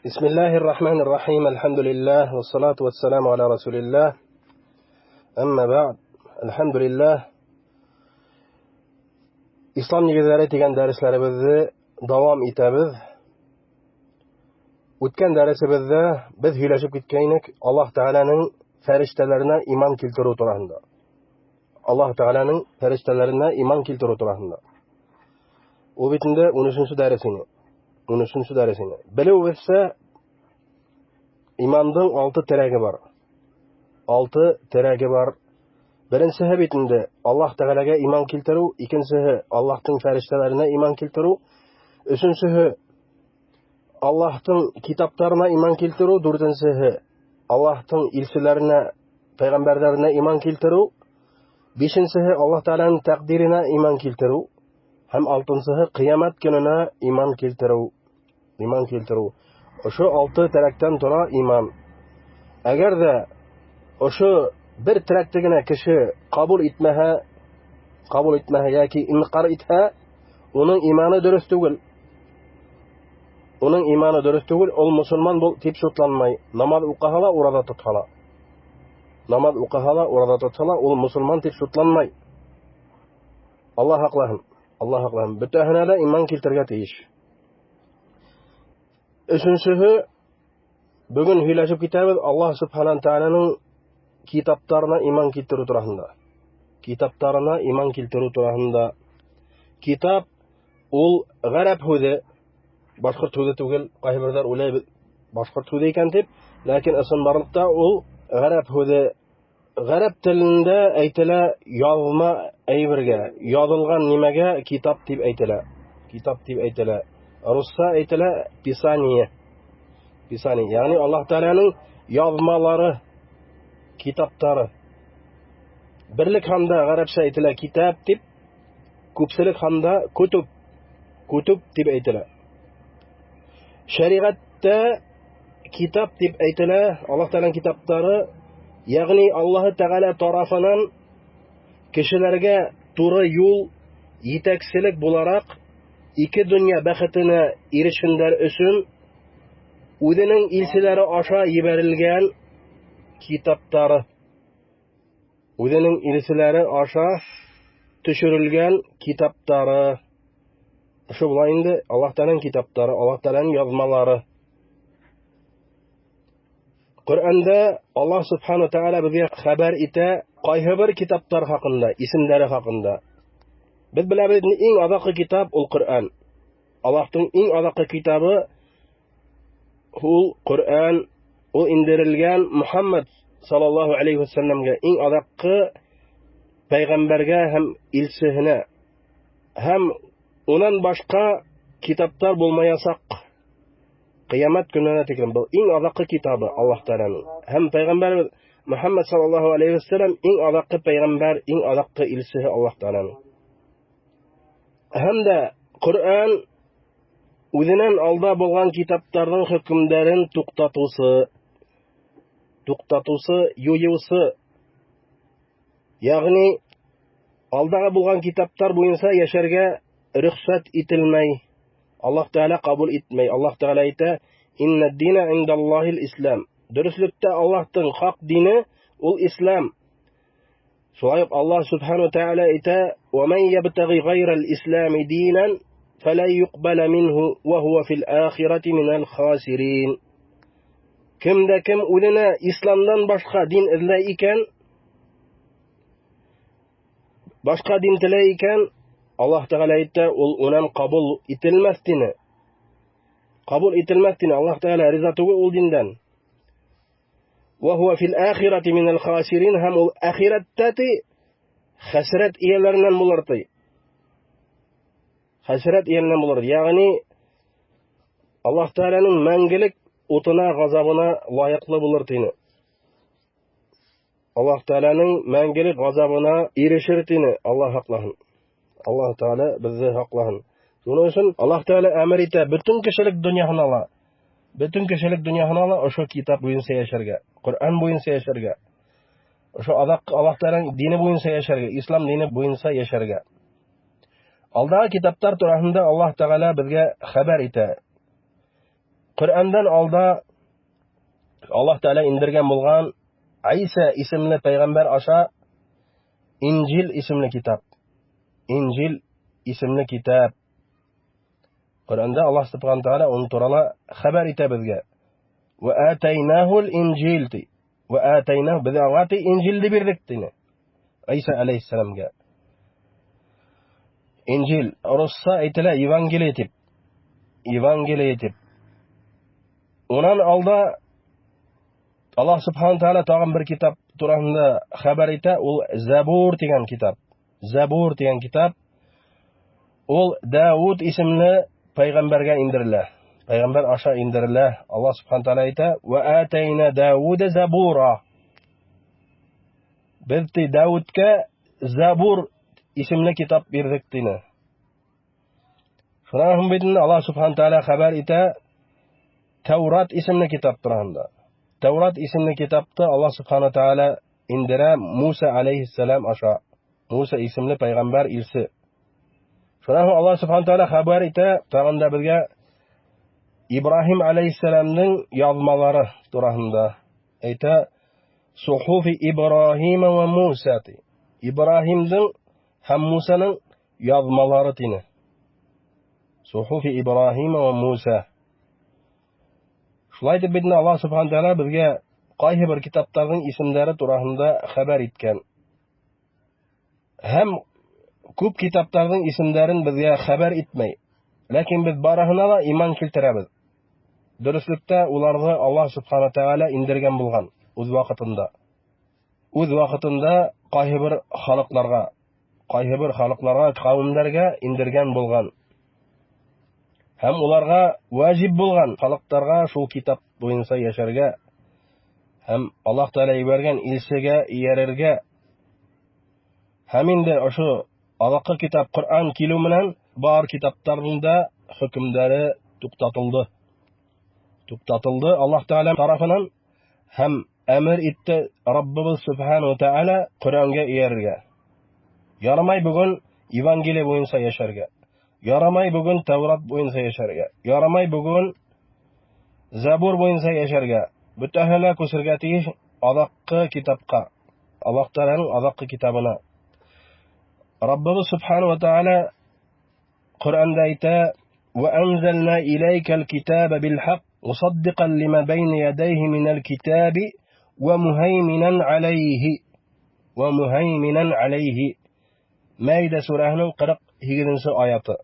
بسم الله الرحمن الرحيم. الحمد لله والصلاة والسلام على رسول الله. أما بعد. الحمد لله. İslam негізләре дигән дәресләребезне дәвам итәбез. Үткән дәресебездә без һөйләшеп киткәйнек Аллаһ Тәгаләнең фәрештәләренә иман килтерү турында. Аллаһ Тәгаләнең фәрештәләренә иман килтерү турында. Ул бит инде 13-нче дәресене. Белүебезчә, имандың 6 терәге бар. 6 терәге бар. Беренчеһе бит инде Аллаһ Тәгаләгә иман килтерү, икенчеһе Аллаһтың фәрештәләренә иман килтерү, өченчеһе Аллаһтың китапларына иман килтерү, дүртенчеһе Аллаһтың илчеләренә, пәйгамбәрләренә иман килтерү, бишенчеһе Аллаһ Тәгаләнең тәкъдиренә иман килтерү, һәм алтынчыһы кыямат көненә иман килтерү. Ошо 6 терәктән тора иман. Әгәр дә ошо бер терәкте генә кеше кабул итмәһә яки инкар итһә, уның иманы дөрес түгел. Ул мусульман бул дип шутланмай. Намаз укыһа ла, ураза тотһа ла, ул мусульман дип шутланмай. Аллаһ хаклаһын. Бөтәһенә дә иман килтергә тиеш. Өченчеһе, бүген һөйләшеп китәбез Аллаһ Субхана Тәгаләнең китапларына иман килтерү турында. Китап ул гарәп сүзе, башкорт сүзе түгел. Кайберләр уйлый башкорт сүзе икән дип, ләкин ысынбарлыкта ул гарәп сүзе. Гарәп телендә әйтелә язма әйбергә, язылган нимәгә китап дип әйтелә. Русча әйтелә писание. Ягъни Аллаһ Тәгаләнең язмалары, китаптары. Берлек ханда гарәпчә әйтелә китап дип, күпселек ханда кутуб дип әйтелә. Шәригатьтә китап дип әйтелә Аллаһ Тәгаләнең китаплары, ягъни Аллаһ Тәгалә тарафынан кешеләргә туры юл, итәкчелек буларак ике дөнья бәхетенә ирешүләр өчен үзенең илчеләре аша җибәрелгән китаплары. Үзенең илчеләре аша төшерелгән китаплары. Шу була инде Аллаһ Тәгаләнең китаплары, Аллаһ Тәгаләнең язмалары. Коръәндә Аллаһ Субхана Тәгалә безгә хәбәр итә кайһы бер китаплар хакында, исемләре хакында. Без беләбез, иң азакы китап ул Коръән. Аллаһтың иң азакы китабы ул Коръән. Ул индерелгән Мухаммад саллаллаһу алейхи ва саллямга, иң азакы пәйгамбәргә һәм илчеһенә. Һәм унан башка китаплар булмаясак, кыямат көненә тиклем бу иң азакы китабы Аллаһ Тәгаләнең. Һәм пәйгамбәр Мухаммад саллаллаһу алейхи ва саллям иң азакы пәйгамбәр, иң азакы илчеһе Аллаһ Тәгаләнең. Һәм дә Коръән үзеннән алда булган китапларның хөкемнәрен туктатусы, ююсы. Ягъни алдагы булган китаплар буенча яшәргә рөхсәт ителмәй. Аллаһ Тәгалә кабул итмәй. Аллаһ Тәгалә әйтә: "Инна ад-дина индаллаһил ислам." Дөреслектә Аллаһтың хак дине ул ислам. Шулай ук Аллаһ Субхана Тәгалә әйтә: "Ва ман ябтагhi гайрал ислами динан фала юкбала минху ва хува фил ахирати минал хасирин." Кемдә кем үзенә исламдан башка дин эзләй икән, башка дин теләй икән, Аллаһ Тәгалә әйтә, ул унан кабул ителмәс дине. Аллаһ Тәгалә риза түгел ул диндән. Ва хува фил ахирати минал хасирин, һәм ул ахираттә хәсрәт ияләреннән булыр. Ягъни Аллаһ Тәгаләнең мәңгелек утына, газабына лаеклы булыр дине. Аллаһ Тәгаләнең мәңгелек газабына ирешер дине. Аллаһ хаклаһын. Аллаһ Тәгалә безне хаклаһын. Шуның өчен Аллаһ Тәгалә әмер итә бөтен кешелек дөньяһын ала ошо китап буенча яшәргә, Коръән буенча яшәргә. Ошо Аллаһ Тәгаләнең дине буенча яшәргә, ислам дине буенча яшәргә. Алдагы китаптар турасында Аллаһ Тәгалә безгә хәбәр итә. Коръәннән алда Аллаһ Тәгалә индергән булган Иса исемле пәйгамбәр аша Инҗил исемле китап. Инҗил исемле китап. Коръәндә Аллаһ Субханаһу Тәгалә уны турында хәбәр итә безгә. Ва атайнахул инҗил ти. Ва атайнах без аңа инҗилне бирдек дине. Иса алейһиссаламга. Инҗил русса әйтелә Евангелие дип. Евангелие дип. Унан алда Аллаһ Субханаһу Тәгалә тагын бер китап турында хәбәр итә, ул Забур дигән китап. Забур дигән китап ул Дауд исемле пәйгамбәргә индерелә. Пәйгамбәр аша индерелә. Аллаһ Субханаһу Тәгалә әйтә: "Ва атайна Дауда забура." Без Даудка Забур исемле китап бирдек дине. Шуннан битен Аллаһ Субханаһу Тәгалә хәбәр итә Таурат исемле китап турында. Таурат исемле китапты Аллаһ Субханаһу Тәгалә индерә Муса алейһиссалам аша. Муса исемле пәйгамбәр илсе. Шуннан Аллаһ Субханаһу Тәгалә хәбәр итә тагында безгә Ибраһим алейһиссаламның язмалары турында. Әйтә Сухуфи Ибраһим ва Муса. Ибраһимның һәм Мусаның язмалары тине. Сухуфи Ибраһим ва Муса. Шулай дип бит Аллаһ Субханаһу Тәгалә безгә кайһы бер китапларның исемләре турында хәбәр иткән. Һәм күп китапларның исемләрен безгә хәбәр итмәй. Ләкин без барыһына да иман килтерәбез. Дөреслектә уларны Аллаһ Субханаһу Тәгалә индергән булган үз вакытында. Үз вакытында кайһы бер халыкларга, кавемнәргә индергән булган. Һәм уларга ваҗиб булган халыкларга шул китап буенча яшәргә һәм Аллаһ Тәгалә ибәргән илчегә иярергә. Һәм инде ошо алакы китап Коръән килү менән бар китапларның да хөкемнәре туктатылды. Туктатылды Аллаһ Тәгалә тарафынан һәм әмер итте Раббыбыз Субханаһу Тәгалә Коръәнгә иярергә. Ярамай бүген Евангелие буенча яшәргә. Ярамай бүген Таурат буенча яшәргә. Ярамай бүген Забур буенча яшәргә. Бөтәһенә күсергә тиеш алакы китапка. Аллаһ Тәгаләнең алакы китабына. Раббыбыз Субханаһу Тәгалә Коръәндә әйтә: "Ва анзална илайкал китаба бил хак, мусаддиқан лима байна ядайһи минал китаби ва мухайминан алейһи." Ва мухайминан алейһи. Мәйдә сүрәһенең 48-нче аяты.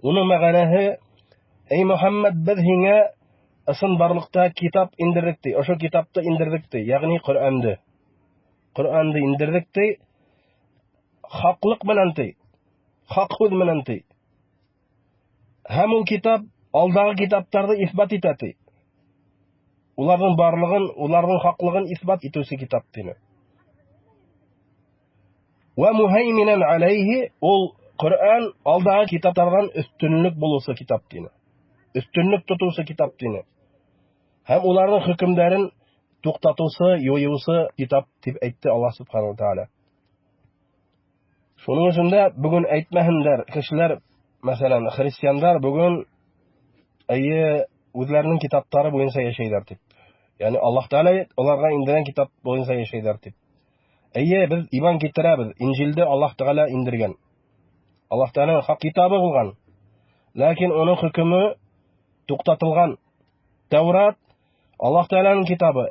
Уның мәгънәһе: "Эй Мөхәммәд, без һиңә ысын барлыкта китап индердек ди. Ошо китапты индердек ди, ягъни Коръәнде. Коръәнде индердек ди. Хаклык менән ди. Хак сүз менән ди. Һәм ул китап алдагы китапларны исбат итә ди. Уларның барлыгын, уларның хаклыгын исбат итүче китап дине. Ва мухайминан алейһи, ул Коръән алдагы китаплардан өстенлек булусы китап дине. Өстенлек тотусы китап дине. Һәм уларның хөкемнәрен туктатусы, ююсы китап дип әйтте Аллаһ Субханаһу Тәгалә. Шуның өчен дә бүген әйтмәһеннәр кешеләр, мәсәлән, христианнар бүген үзләренең китаплары буенча яшәйләр дип. Ягъни Аллаһ Тәгалә аларга индергән китап буенча яшәйләр дип. Без иман китерәбез. Инҗилдә Аллаһ Тәгалә индергән. Аллаһ Тәгаләнең хак китабы булган. Ләкин аның хөкеме туктатылган. Таурат Аллаһ Тәгаләнең китабы.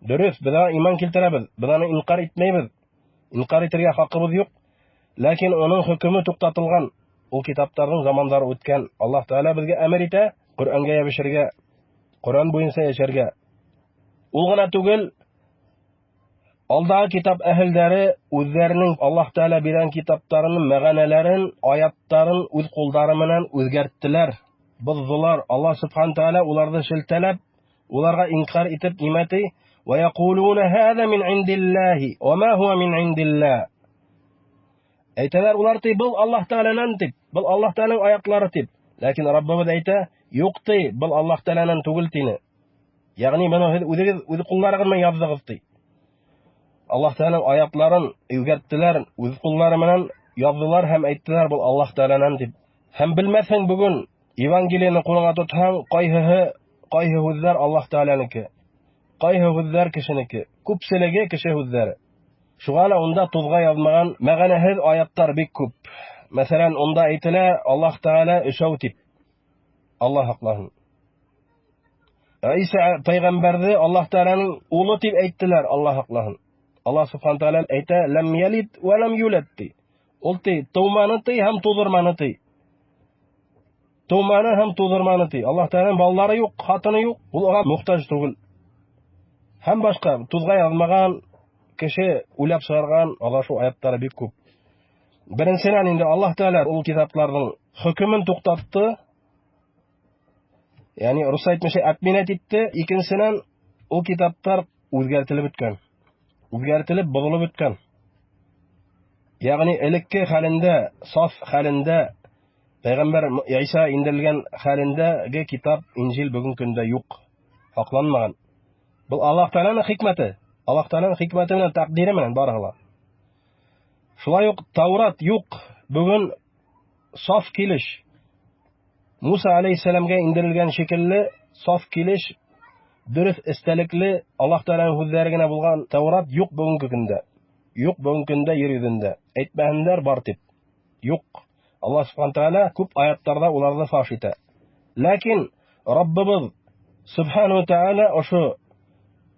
Дөрес, без иман китерәбез. Без аны инкар итмәйбез. Инкар итәргә хакыбыз юк. Ләкин аның хөкеме туктатылган. Ул китапларның заманнары үткән. Аллаһ Тәгалә безгә әмер итә Коръәнгә ябышырга, Коръән буенча яшәргә. Ул гына түгел, алдагы китап әһелләре үзләренең Аллаһ Тәгалә биргән китапларының мәгънәләрен, аяттарын үз куллары белән үзгәрттеләр. Боззылар. Аллаһ Субханаһу Тәгалә уларны шелтәләп, уларга инкар итеп нимәти? Ва якулуна һәза мин индиллаһи ва ма хуа мин индиллаһ. Әйтәләр улар ди, бу Аллаһ Тәгаләнән дип, бу Аллаһ Тәгаләнең аяклары дип. Ләкин Раббыбыз әйтә, юк ди, бу Аллаһ Тәгаләнән түгел дине. Ягъни моны үз кулларыгыз белән яздыгыз ди. Аллаһ Тәгаләнең аякларын үзгәрттеләр, үз куллары белән яздылар һәм әйттеләр, бу Аллаһ Тәгаләнән дип. Һәм белмәсәң бүген Евангелияны кулыңа тотһаң, кайһыһы кайһы һүзләр Аллаһ Тәгаләнеке, кайһы һүзләр кешенеке. Күпселеге кеше һүзләре. Шуңа да унда тузга язмаган мәгънәһез аяттар бик күп. Мәсәлән, унда әйтелә Аллаһ Тәгалә өчәү дип. Аллаһ хаклаһын. Иса пәйгамбәрне Аллаһ Тәгаләнең улы дип әйттеләр, Аллаһ хаклаһын. Аллаһ Субхану Тәгалә әйтә: "Лам ялид ва лам юлад" ди. Ул туманы һәм тудырманы ди. Туманы һәм тудырманы ди. Аллаһ Тәгаләнең балалары юк, хатыны юк, ул аңа мохтаҗ түгел. Һәм башка тузга язмаган кеше уйлап чыгарган алашу аяттары бик күп. Беренчедән инде Аллаһ Тәгалә ул китапларның хөкемен туктатты. Ягъни рус әйтмешә отменять итте. Икенчедән ул китаплар үзгәртелеп беткән. Үзгәртелеп, бозылып беткән. Ягъни элекке хәлендә, саф хәлендә, Пәйгамбәр Иса индерелгән хәлендәге китап, Инҗил бүген көндә юк, хакланмаган. Бу Аллаһ Тәгаләнең хикмәте. Аллаһ Тәгаләнең хикмәте белән, тәкъдире белән барыгыла. Шулай ук Таурат юк, бүген саф килеш. Муса алейһиссаламга индерелгән шикелле саф килеш, дөрес истәлекле Аллаһ Тәгаләнең һүзләре генә булган Таурат юк бүгенге көндә. Юк бүгенге көндә йөр йөзендә. Әйтмәһеннәр бар дип. Юк. Аллаһ Субхану Тәгалә күп аяттарда уларны фаш итә. Ләкин Раббыбыз Субхану Тәгалә ошо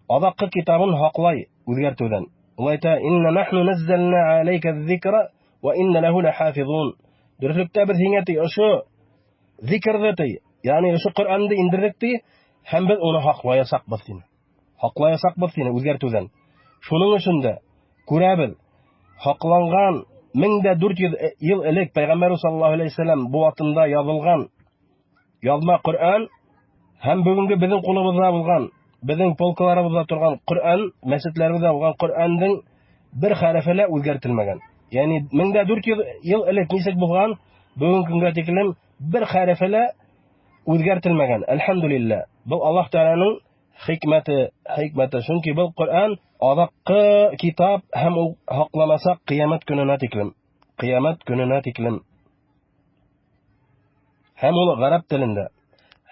адаккы китабын хаклай үзгәртүдән. Ул әйтә: "Инна нахну наззална алейка зикра ва инна лаху лахафизун." Дөреслектә без һиңә ошо зикрне ти, ягъни ошо Коръәнне индердек ти, һәм без уны хаклаячакбыз сине. Хаклаячакбыз сине үзгәртүдән. Шуның өчен дә күрәбез, хакланган 1400 ел элек Пәйгамбәр саллаллаһу алейһи ва саллям бу вакытында язылган язма Коръән һәм бүгенге безнең кулыбызда булган, безнең полкаларыбызда торган Коръән, мәчетләребездә булган Коръәннең бер хәрефе лә үзгәртелмәгән. Ягъни 1400 ел элек ничек булган, бүгенге көнгә тиклем бер хәрефе лә үзгәртелмәгән. Әлхәмдүлиллаһ. Бу Аллаһ Тәгаләнең хикмәте. Чөнки бу Коръән адаккы китап һәм ул хакланасак кыямәт көненә тиклем. Кыямәт көненә тиклем. Һәм ул гарәп телендә.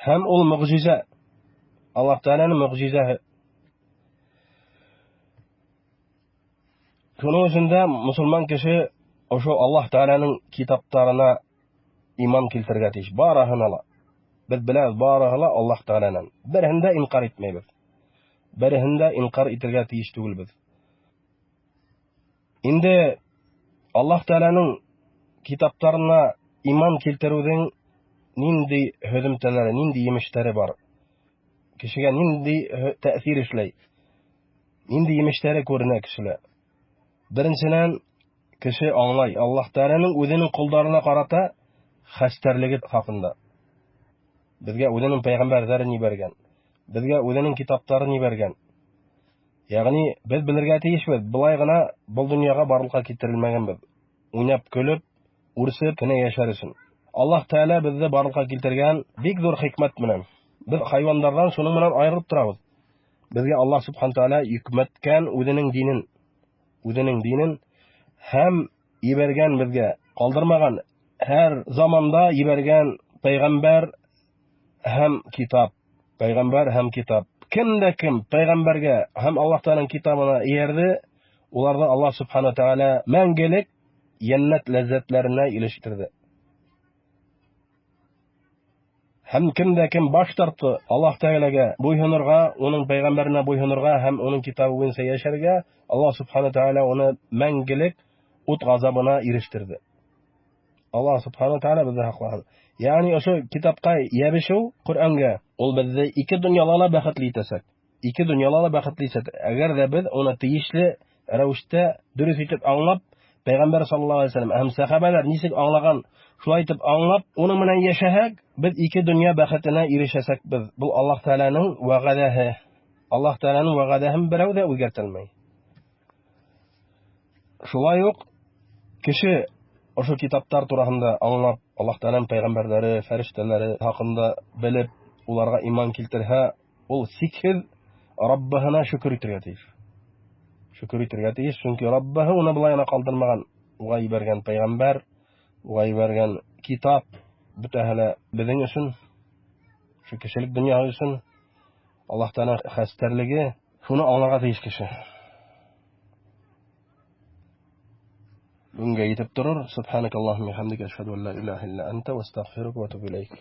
Һәм ул мөгъҗиза. Аллаһ Тәгаләнең мөгъҗизаһы. Шуның өчен дә мусулман кеше ошо Аллаһ Тәгаләнең китапларына иман килтергә тиеш. Барыһына ла. Без беләбез, барыһы ла Аллаһ Тәгаләнән. Берһен дә инкар итмәйбез. Берһен дә инкар итәргә тиеш түгелбез. Инде Аллаһ Тәгаләнең китапларына иман килтерүнең нинди һөҗүмтәләре, нинди емештәре бар? Кешегә нинди тәэсир эшләй? Нинди емештәре күренә кешелә? Беренчедән, кеше аңлай, Аллаһ Тәгаләнең үзенең кулларына карата хәстәрлеге хакында. Безгә үзенең пәйгамбәрләрен җибәргән. Безгә үзенең китапларын җибәргән. Ягъни без белергә тиешбез, булай гына бу дөньяга барлыкка китерелмәгәнбез. Уйнап көлеп, үрсеп кенә яшәр өчен. Аллаһ Тәгалә безне барлыкка китергән бик зур хикмәт белән. Без хайваннардан шуның белән аерылып торабыз. Безгә Аллаһ Субхану Тәгалә йөкмәткән үзенең динен һәм җибәргән безгә, калдырмаган, һәр заманда җибәргән пәйгамбәр һәм китап. Пәйгамбәр һәм китап. Кемдә кем пәйгамбәргә һәм Аллаһ Тәгаләнең китабына иярде, уларны Аллаһ Субхану Тәгалә мәңгелек җәннәт ләззәтләренә илештерде. Һәм кемдә кем баш тартты Аллаһ Тәгаләгә буйһынырга, уның пәйгамбәренә буйһынырга һәм уның китабы буенча яшәргә, Аллаһ Субхану Тәгалә уны мәңгелек ут газабына ирештерде. Аллаһ Субхану Тәгалә безне хаклаһын. Ягъни ошо китапка ябышу, Коръәнгә, ул безне ике дөньяда ла бәхетле итәсәк. Ике дөньяда ла бәхетле итәсәк. Әгәр дә без уны тиешле рәвештә дөрес итеп аңлап, Пәйгамбәр саллаллаһу алейһи ва саллям һәм сахабалар ничек аңлаган, шулай итеп аңлап, уның менән яшәһәк, без ике дөнья бәхетенә ирешәсәкбез. Бу Аллаһ Тәгаләнең вәгъдәһе. Аллаһ Тәгаләнең вәгъдәһен берәү дә үзгәртелмәй. Шулай ук кеше ошо китаптар турасында аңлап, Аллаһ Тәгаләнең пәйгамбәрләре, фәрештәләре хакында белеп, уларга иман килтерһә, ул сикһез Раббыһына шөкер итәргә тиеш. Шөкер итәргә тиеш, чөнки Раббыһы уны булай гына калдырмаган. Уга җибәргән пәйгамбәр, уга җибәргән китап бөтәһе лә безнең өчен, шу кешелек дөньясы өчен, Аллаһ Тәгалә хәстәрлеге шуны аңларга тиеш кеше. Бүгенгә итеп торыр. Субханакаллаһумма ва бихамдика ашһаду ан ла илаха илля анта ва астагфирука ва атубу илейк.